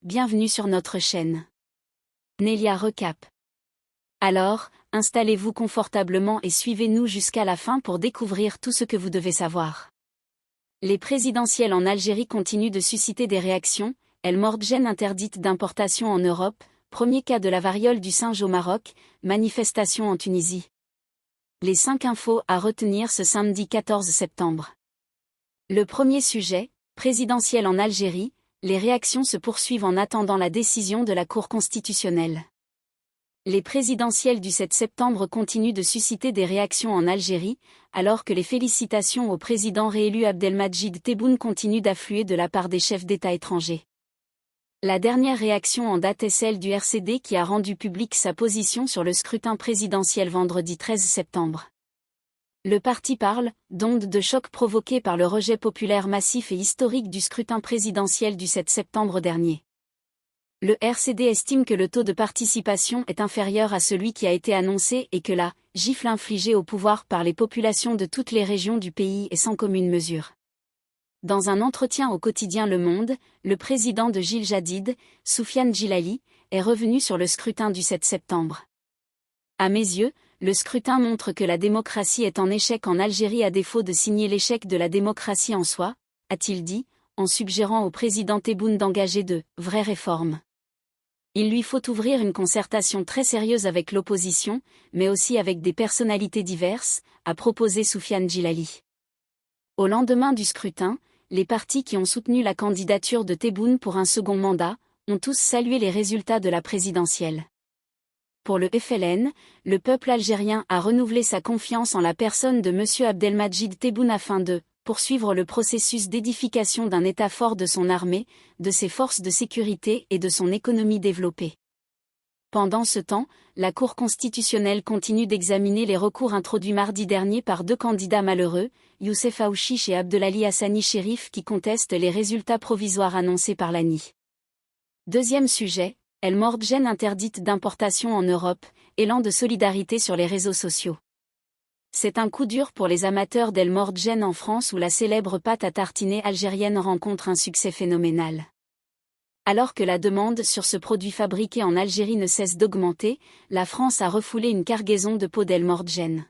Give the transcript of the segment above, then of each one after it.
bienvenue sur notre chaîne. Nelia Recap. Alors, installez-vous confortablement et suivez-nous jusqu'à la fin pour découvrir tout ce que vous devez savoir. Les présidentielles en Algérie continuent de susciter des réactions, El Mordjen interdite d'importation en Europe, premier cas de la variole du singe au Maroc, manifestation en Tunisie. Les 5 infos à retenir ce samedi 14 septembre. Le premier sujet, présidentielle en Algérie, les réactions se poursuivent en attendant la décision de la Cour constitutionnelle. Les présidentielles du 7 septembre continuent de susciter des réactions en Algérie, alors que les félicitations au président réélu Abdelmadjid Tebboune continuent d'affluer de la part des chefs d'État étrangers. La dernière réaction en date est celle du RCD qui a rendu publique sa position sur le scrutin présidentiel vendredi 13 septembre. Le parti parle, d'onde de choc provoquée par le rejet populaire massif et historique du scrutin présidentiel du 7 septembre dernier. Le RCD estime que le taux de participation est inférieur à celui qui a été annoncé et que la « gifle infligée au pouvoir par les populations de toutes les régions du pays est sans commune mesure ». Dans un entretien au quotidien Le Monde, le président de Gil Jadid, Soufiane Djilali, est revenu sur le scrutin du 7 septembre. À mes yeux, le scrutin montre que la démocratie est en échec en Algérie à défaut de signer l'échec de la démocratie en soi, a-t-il dit, en suggérant au président Tebboune d'engager de « vraies réformes ». Il lui faut ouvrir une concertation très sérieuse avec l'opposition, mais aussi avec des personnalités diverses, a proposé Soufiane Djilali. Au lendemain du scrutin, les partis qui ont soutenu la candidature de Tebboune pour un second mandat, ont tous salué les résultats de la présidentielle. Pour le FLN, le peuple algérien a renouvelé sa confiance en la personne de M. Abdelmadjid Tebboune afin de poursuivre le processus d'édification d'un État fort de son armée, de ses forces de sécurité et de son économie développée. Pendant ce temps, la Cour constitutionnelle continue d'examiner les recours introduits mardi dernier par 2 candidats malheureux, Youssef Aouchiche et Abdelali Hassani Chérif qui contestent les résultats provisoires annoncés par l'ANI. Deuxième sujet, El Mordjen interdite d'importation en Europe, élan de solidarité sur les réseaux sociaux. C'est un coup dur pour les amateurs d'El Mordjen en France où la célèbre pâte à tartiner algérienne rencontre un succès phénoménal. Alors que la demande sur ce produit fabriqué en Algérie ne cesse d'augmenter, la France a refoulé une cargaison de pots d'El Mordjen.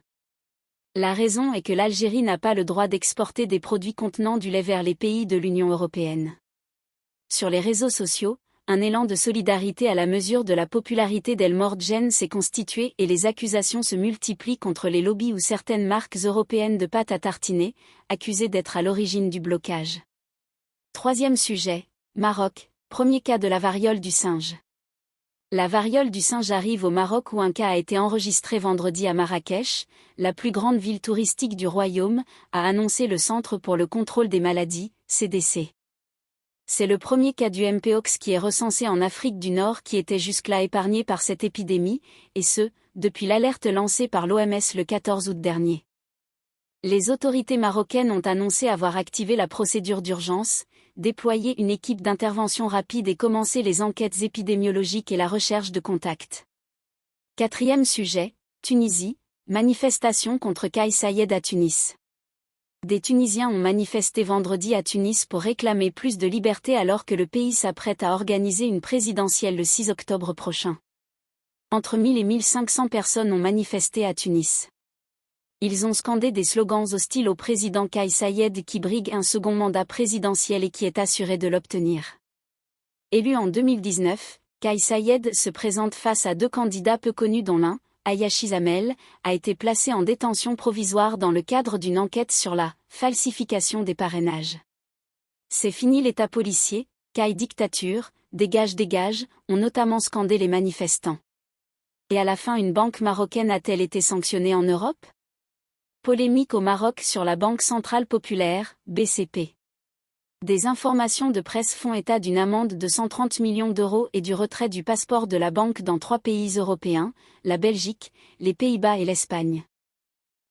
La raison est que l'Algérie n'a pas le droit d'exporter des produits contenant du lait vers les pays de l'Union européenne. Sur les réseaux sociaux, un élan de solidarité à la mesure de la popularité d'El Mordjen s'est constitué et les accusations se multiplient contre les lobbies ou certaines marques européennes de pâte à tartiner, accusées d'être à l'origine du blocage. Troisième sujet, Maroc, premier cas de la variole du singe. La variole du singe arrive au Maroc où un cas a été enregistré vendredi à Marrakech, la plus grande ville touristique du royaume, a annoncé le Centre pour le contrôle des maladies, CDC. C'est le premier cas du Mpox qui est recensé en Afrique du Nord qui était jusque-là épargné par cette épidémie, et ce, depuis l'alerte lancée par l'OMS le 14 août dernier. Les autorités marocaines ont annoncé avoir activé la procédure d'urgence, déployé une équipe d'intervention rapide et commencé les enquêtes épidémiologiques et la recherche de contacts. Quatrième sujet, Tunisie, manifestation contre Kais Saied à Tunis. Des Tunisiens ont manifesté vendredi à Tunis pour réclamer plus de liberté alors que le pays s'apprête à organiser une présidentielle le 6 octobre prochain. Entre 1000 et 1500 personnes ont manifesté à Tunis. Ils ont scandé des slogans hostiles au président Kais Saied qui brigue un second mandat présidentiel et qui est assuré de l'obtenir. Élu en 2019, Kais Saied se présente face à 2 candidats peu connus dont l'un, Ayachi Zamel, a été placé en détention provisoire dans le cadre d'une enquête sur la falsification des parrainages. C'est fini l'État policier, Kais dictature, dégage dégage, ont notamment scandé les manifestants. Et à la fin une banque marocaine a-t-elle été sanctionnée en Europe ? Polémique au Maroc sur la Banque centrale populaire, BCP. Des informations de presse font état d'une amende de 130 millions d'euros et du retrait du passeport de la banque dans 3 pays européens, la Belgique, les Pays-Bas et l'Espagne.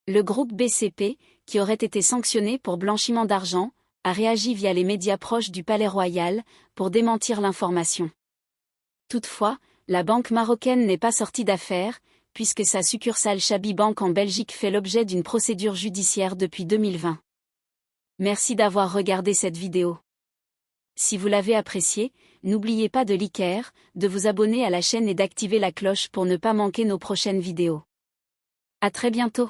Le groupe BCP, qui aurait été sanctionné pour blanchiment d'argent, a réagi via les médias proches du Palais Royal, pour démentir l'information. Toutefois, la banque marocaine n'est pas sortie d'affaire, puisque sa succursale Chabi Bank en Belgique fait l'objet d'une procédure judiciaire depuis 2020. Merci d'avoir regardé cette vidéo. Si vous l'avez apprécié, n'oubliez pas de liker, de vous abonner à la chaîne et d'activer la cloche pour ne pas manquer nos prochaines vidéos. À très bientôt.